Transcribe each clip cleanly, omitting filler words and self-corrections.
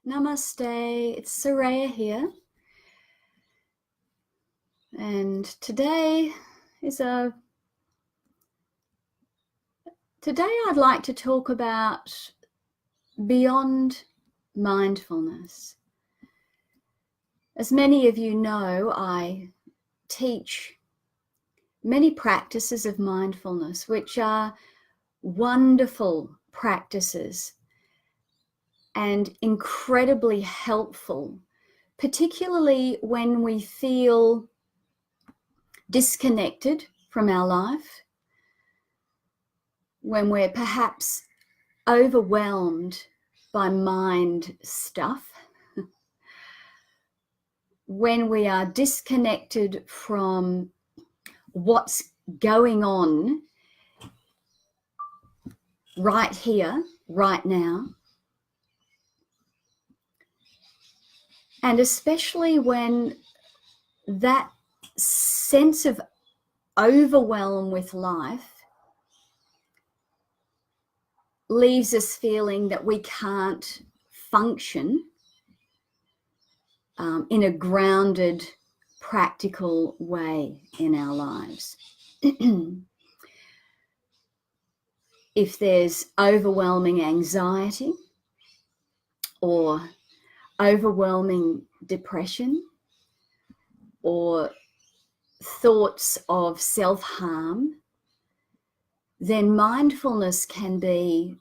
Namaste, it's Soraya here, and today I'd like to talk about beyond mindfulness. As many of you know, I teach many practices of mindfulness, which are wonderful practices and incredibly helpful, particularly when we feel disconnected from our life, when we're perhaps overwhelmed by mind stuff, when we are disconnected from what's going on right here, right now, and especially when that sense of overwhelm with life leaves us feeling that we can't function in a grounded, practical way in our lives. If there's overwhelming anxiety or overwhelming depression or thoughts of self-harm, then mindfulness can be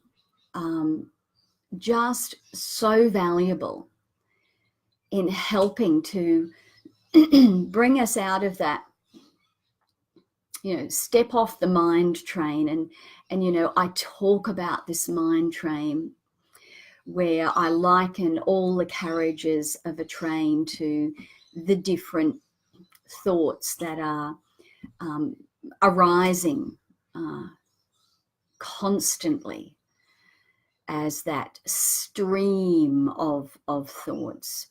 just so valuable in helping to bring us out of that, step off the mind train. And I talk about this mind train where I liken all the carriages of a train to the different thoughts that are arising constantly as that stream of thoughts.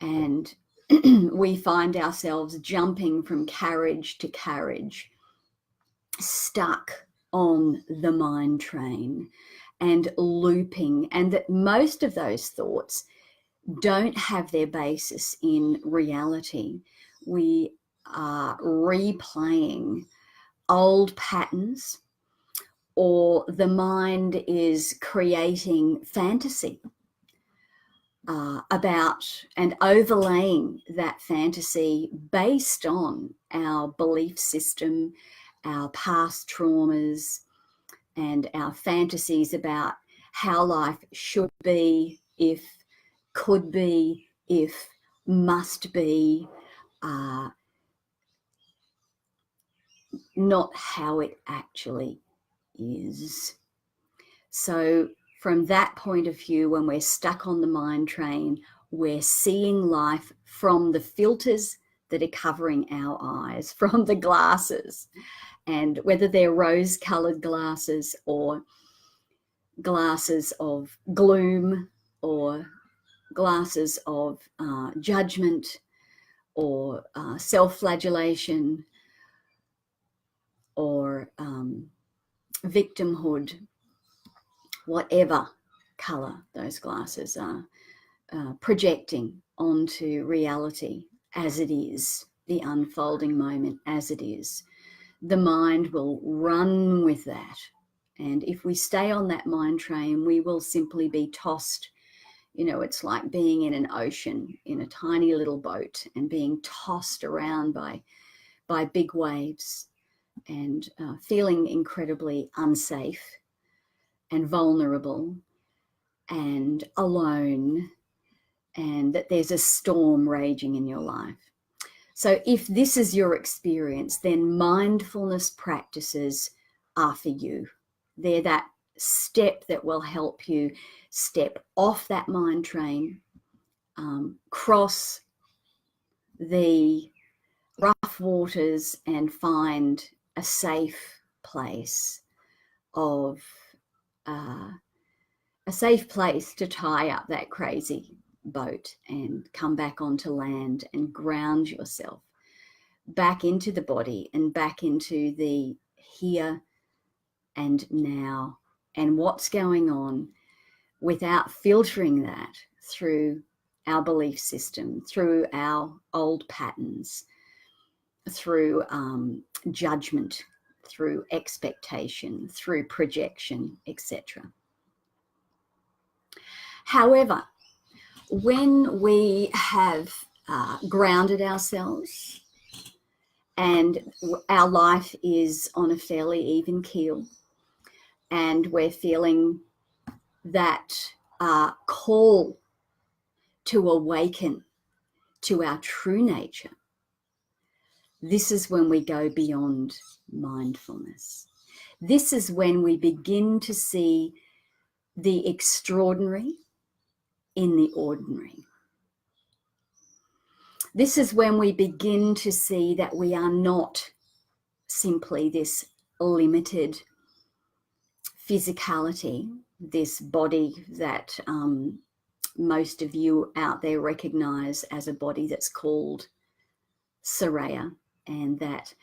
And we find ourselves jumping from carriage to carriage, stuck on the mind train and looping, and that most of those thoughts don't have their basis in reality. We are replaying old patterns, or the mind is creating fantasy about and overlaying that fantasy based on our belief system, our past traumas, and our fantasies about how life should be, if, could be, if, must be, not how it actually is. So from that point of view, when we're stuck on the mind train, we're seeing life from the filters that are covering our eyes, from the glasses. And whether they're rose-colored glasses or glasses of gloom or glasses of judgment or self-flagellation or victimhood, whatever colour those glasses are projecting onto reality as it is, the unfolding moment as it is. The mind will run with that. And if we stay on that mind train, we will simply be tossed. It's like being in an ocean in a tiny little boat and being tossed around by big waves and feeling incredibly unsafe and vulnerable and alone, and that there's a storm raging in your life. So if this is your experience, then mindfulness practices are for you. They're that step that will help you step off that mind train, cross the rough waters and find a safe place to tie up that crazy boat and come back onto land and ground yourself back into the body and back into the here and now and what's going on, without filtering that through our belief system, through our old patterns, through judgment, through expectation, through projection, etc. However, when we have grounded ourselves and our life is on a fairly even keel, and we're feeling that call to awaken to our true nature, this is when we go beyond mindfulness. This is when we begin to see the extraordinary in the ordinary. This is when we begin to see that we are not simply this limited physicality, this body that most of you out there recognize as a body that's called Soraya, and that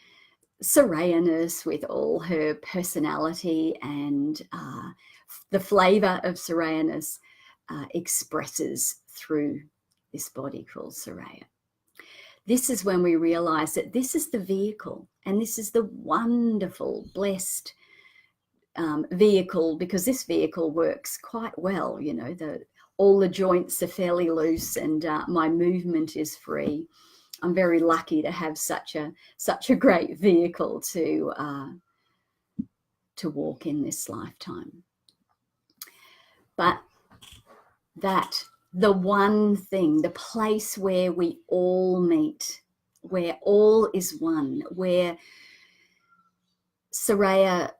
Sorayaness with all her personality and the flavor of Sorayaness expresses through this body called Soraya. This is when we realize that this is the vehicle, and this is the wonderful, blessed vehicle, because this vehicle works quite well. You know, all the joints are fairly loose, and my movement is free. I'm very lucky to have such a great vehicle to walk in this lifetime. But that the one thing, the place where we all meet, where all is one, where Soraya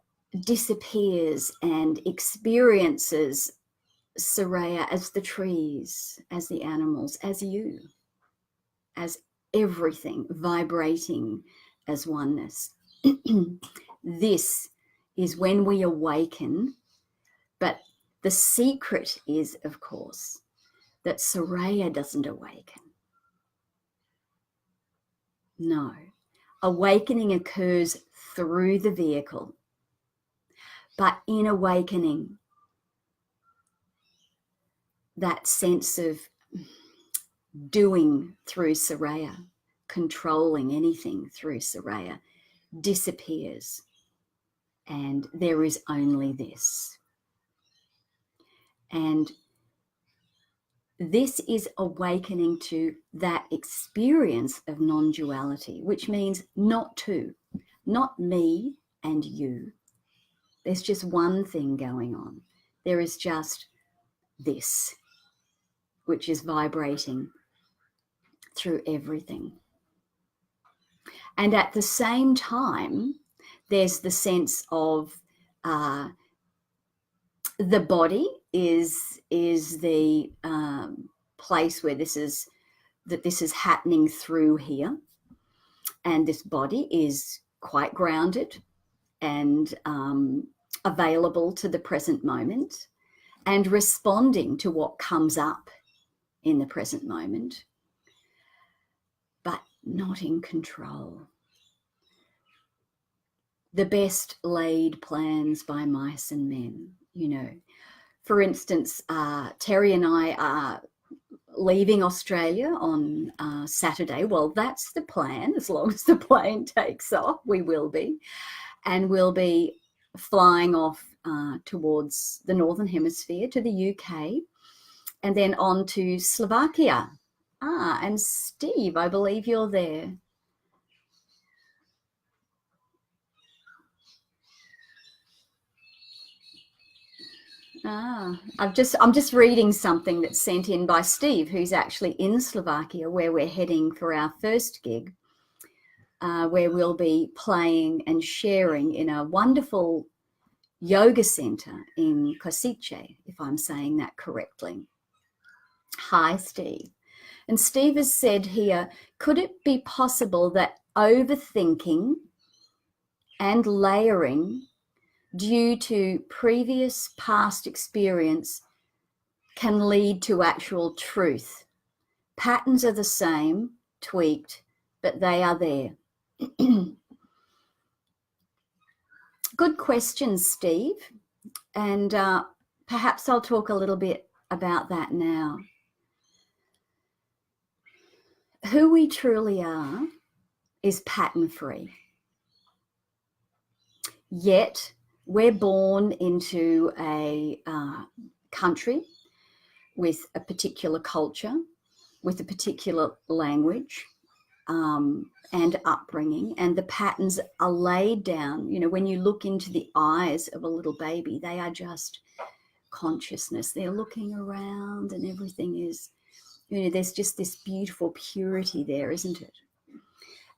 disappears and experiences Soraya as the trees, as the animals, as you, as everything vibrating as oneness. This is when we awaken. But the secret is, of course, that Soraya doesn't awaken. No. Awakening occurs through the vehicle. But in awakening, that sense of doing through Soraya, controlling anything through Soraya, disappears. And there is only this. And this is awakening to that experience of non-duality, which means not two, not me and you. There's just one thing going on. There is just this, which is vibrating through everything. And at the same time, there's the sense of the body is the place where this is happening through here, and this body is quite grounded and available to the present moment and responding to what comes up in the present moment, but not in control. The best laid plans by mice and men, you know. For instance, Terry and I are leaving Australia on Saturday. Well, that's the plan. As long as the plane takes off, we will be. And we'll be flying off towards the Northern Hemisphere to the UK, and then on to Slovakia. And Steve, I believe you're there. I'm just reading something that's sent in by Steve, who's actually in Slovakia, where we're heading for our first gig, where we'll be playing and sharing in a wonderful yoga center in Kosice, if I'm saying that correctly. Hi, Steve. And Steve has said here, could it be possible that overthinking and layering due to previous past experience can lead to actual truth? Patterns are the same, tweaked, but they are there. Good question, Steve. And perhaps I'll talk a little bit about that now. who we truly are is pattern free. Yet we're born into a country with a particular culture, with a particular language and upbringing, and the patterns are laid down. You know, when you look into the eyes of a little baby, they are just consciousness. They're looking around and everything is, you know, there's just this beautiful purity there, isn't it?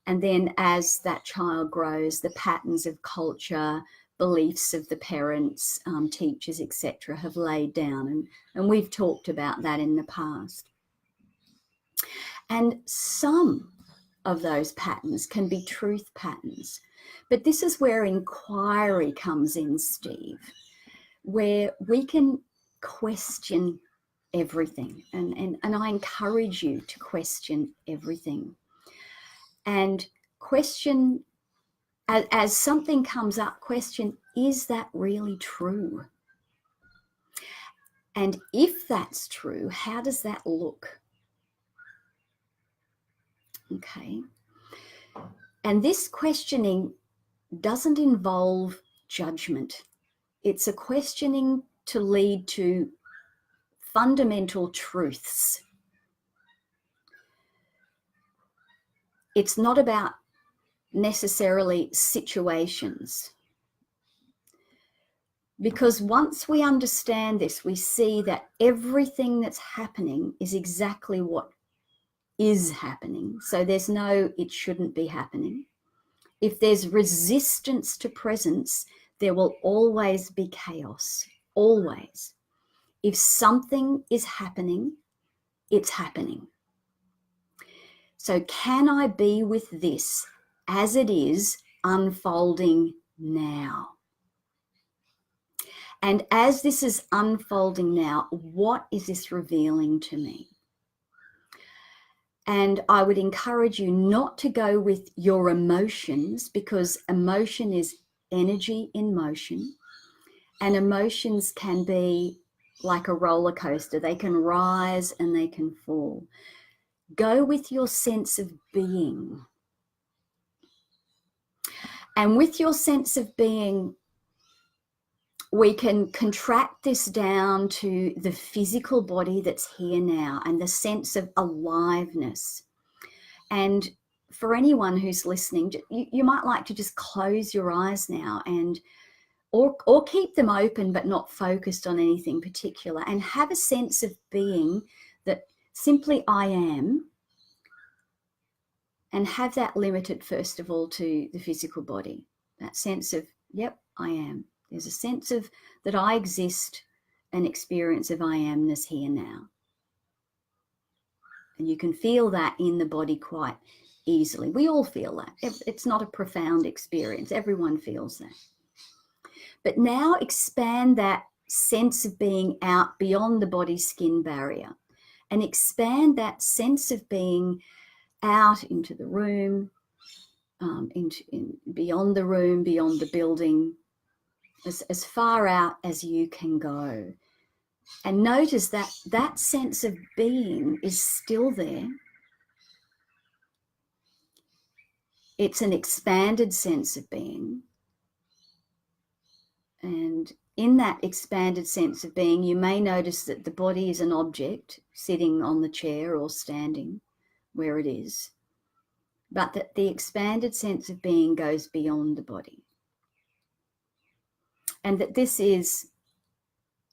And then as that child grows, the patterns of culture, beliefs of the parents, teachers, etc., have laid down. And we've talked about that in the past. And some of those patterns can be truth patterns. But this is where inquiry comes in, Steve, where we can question everything. And I encourage you to question everything. And question, as something comes up, question, is that really true? And if that's true, how does that look? Okay. And this questioning doesn't involve judgment. It's a questioning to lead to fundamental truths. It's not about necessarily situations. Because once we understand this, we see that everything that's happening is exactly what is happening. So there's no, it shouldn't be happening. If there's resistance to presence, there will always be chaos, always. If something is happening, it's happening. So can I be with this as it is unfolding now? And as this is unfolding now, what is this revealing to me? And I would encourage you not to go with your emotions, because emotion is energy in motion, and emotions can be like a roller coaster. They can rise and they can fall. Go with your sense of being. And with your sense of being, we can contract this down to the physical body that's here now and the sense of aliveness. And for anyone who's listening, you might like to just close your eyes now and or keep them open but not focused on anything particular, and have a sense of being that simply I am, and have that limited first of all to the physical body. That sense of, yep, I am. There's a sense of that I exist, an experience of I amness here now. And you can feel that in the body quite easily. We all feel that. It's not a profound experience. Everyone feels that. But now expand that sense of being out beyond the body-skin barrier, and expand that sense of being out into the room, beyond the room, beyond the building, as far out as you can go. And notice that that sense of being is still there. It's an expanded sense of being. And in that expanded sense of being, you may notice that the body is an object sitting on the chair or standing where it is, but that the expanded sense of being goes beyond the body. And that this is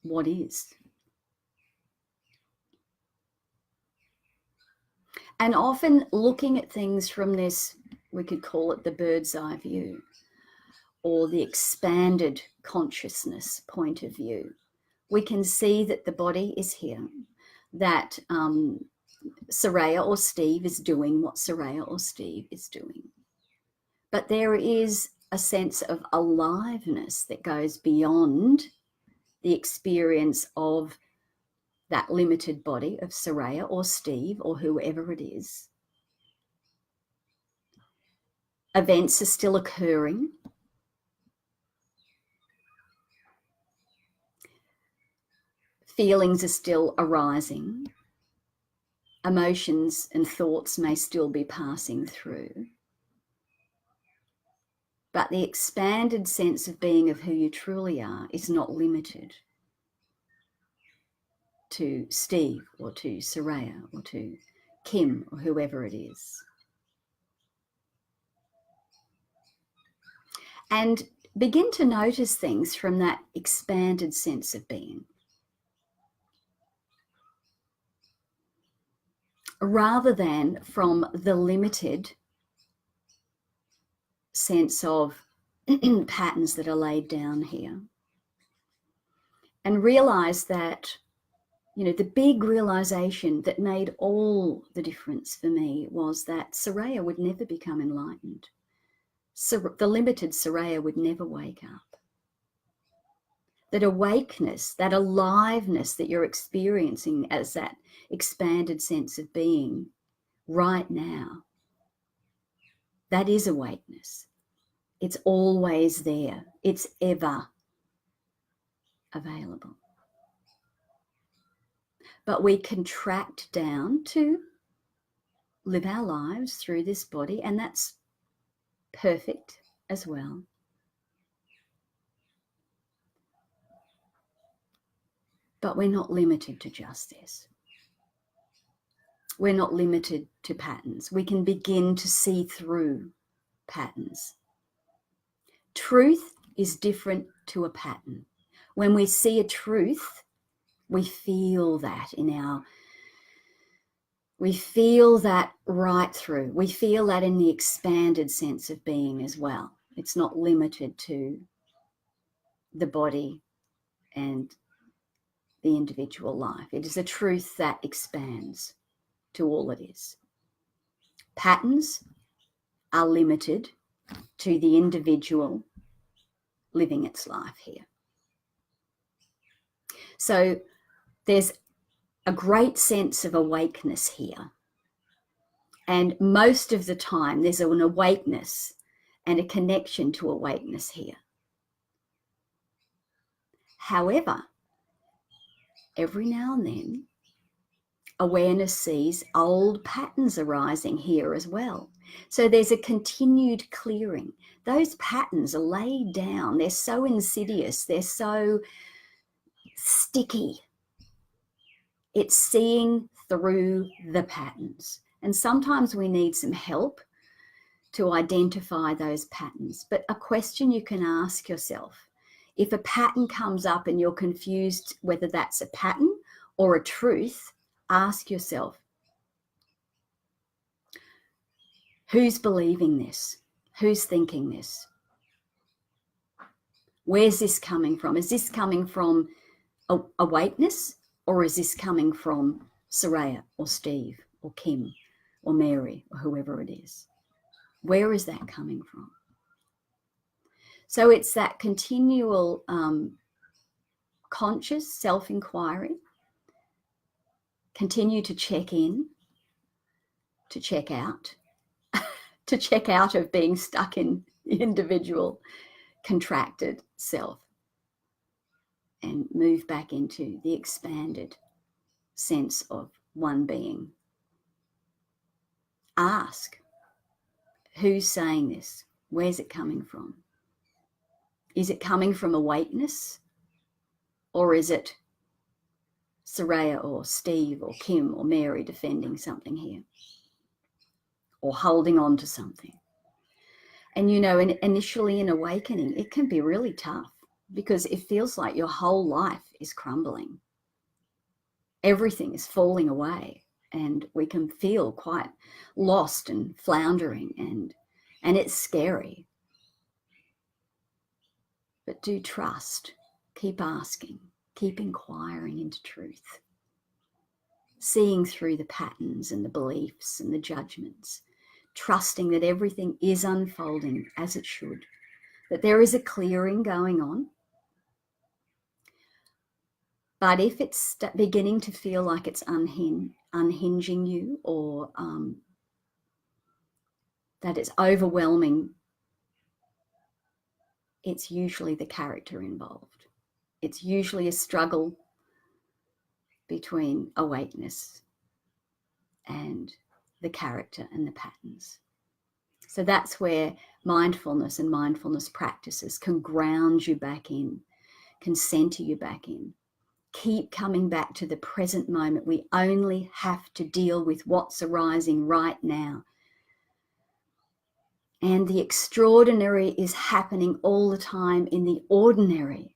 what is. And often looking at things from this, we could call it the bird's eye view, or the expanded consciousness point of view, we can see that the body is here, that Soraya or Steve is doing what Soraya or Steve is doing. But there is a sense of aliveness that goes beyond the experience of that limited body of Soraya or Steve or whoever it is. Events are still occurring. Feelings are still arising. emotions and thoughts may still be passing through. But the expanded sense of being of who you truly are is not limited to Steve or to Soraya or to Kim or whoever it is. And begin to notice things from that expanded sense of being, rather than from the limited sense of patterns that are laid down here. And realize that, the big realization that made all the difference for me was that Soraya would never become enlightened. So the limited Soraya would never wake up. That awakeness, that aliveness that you're experiencing as that expanded sense of being right now, that is awakeness. It's always there. It's ever available. But we contract down to live our lives through this body, and that's perfect as well. But we're not limited to just this. We're not limited to patterns. We can begin to see through patterns. Truth is different to a pattern. When we see a truth, we feel that we feel that right through. We feel that in the expanded sense of being as well. It's not limited to the body and the individual life. It is a truth that expands to all it is. Patterns are limited to the individual living its life here. So there's a great sense of awakeness here. And most of the time, there's an awakeness and a connection to awakeness here. However, every now and then, awareness sees old patterns arising here as well. So there's a continued clearing. Those patterns are laid down. They're so insidious. They're so sticky. It's seeing through the patterns. And sometimes we need some help to identify those patterns. But a question you can ask yourself, if a pattern comes up and you're confused whether that's a pattern or a truth, ask yourself, who's believing this? Who's thinking this? Where's this coming from? Is this coming from awakeness, or is this coming from Soraya or Steve or Kim or Mary or whoever it is? Where is that coming from? So it's that continual conscious self-inquiry. Continue to check in, to check out, to check out of being stuck in the individual contracted self, and move back into the expanded sense of one being. Ask, who's saying this? Where's it coming from? Is it coming from awakeness, or is it Soraya or Steve or Kim or Mary defending something here, or holding on to something? And initially in awakening, it can be really tough because it feels like your whole life is crumbling. Everything is falling away, and we can feel quite lost and floundering, and it's scary. But do trust, keep asking, keep inquiring into truth, seeing through the patterns and the beliefs and the judgments, trusting that everything is unfolding as it should, that there is a clearing going on. But if it's beginning to feel like it's unhinging you, or that it's overwhelming, it's usually the character involved. It's usually a struggle between awakeness and the character and the patterns. So that's where mindfulness and mindfulness practices can ground you back in, can center you back in. Keep coming back to the present moment. We only have to deal with what's arising right now. And the extraordinary is happening all the time in the ordinary.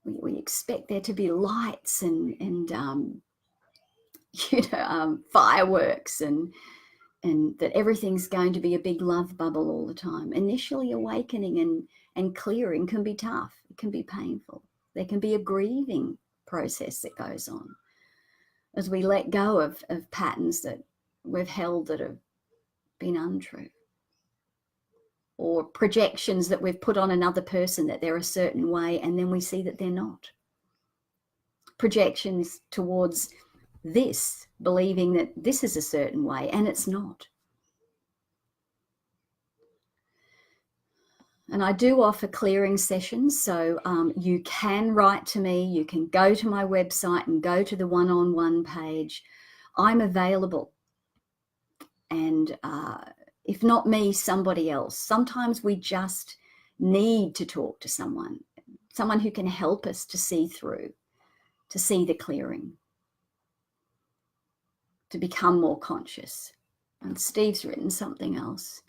We expect there to be lights and fireworks and that everything's going to be a big love bubble all the time. Initially, awakening and clearing can be tough. It can be painful. There can be a grieving process that goes on as we let go of patterns that we've held that have been untrue, or projections that we've put on another person that they're a certain way, and then we see that they're not. Projections towards this, believing that this is a certain way, and it's not. And I do offer clearing sessions, so you can write to me, you can go to my website and go to the one-on-one page. I'm available. And if not me, somebody else. Sometimes we just need to talk to someone who can help us to see through, to see the clearing, to become more conscious. And Steve's written something else.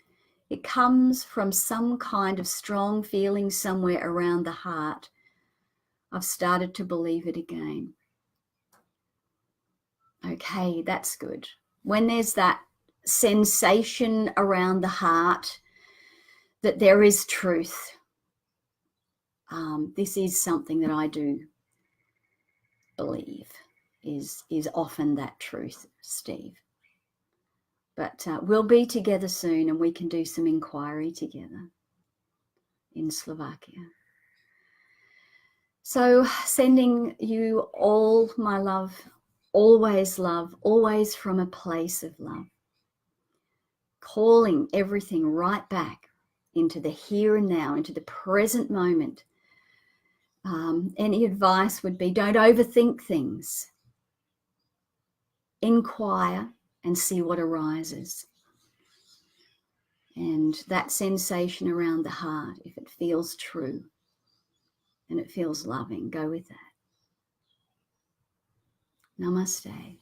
It comes from some kind of strong feeling somewhere around the heart. I've started to believe it again. Okay, that's good. When there's that sensation around the heart that there is truth, this is something that I do believe is often that truth, Steve. But we'll be together soon and we can do some inquiry together in Slovakia. So sending you all my love, always from a place of love. Calling everything right back into the here and now, into the present moment. Any advice would be, don't overthink things. Inquire and see what arises. And that sensation around the heart, if it feels true and it feels loving, go with that. Namaste.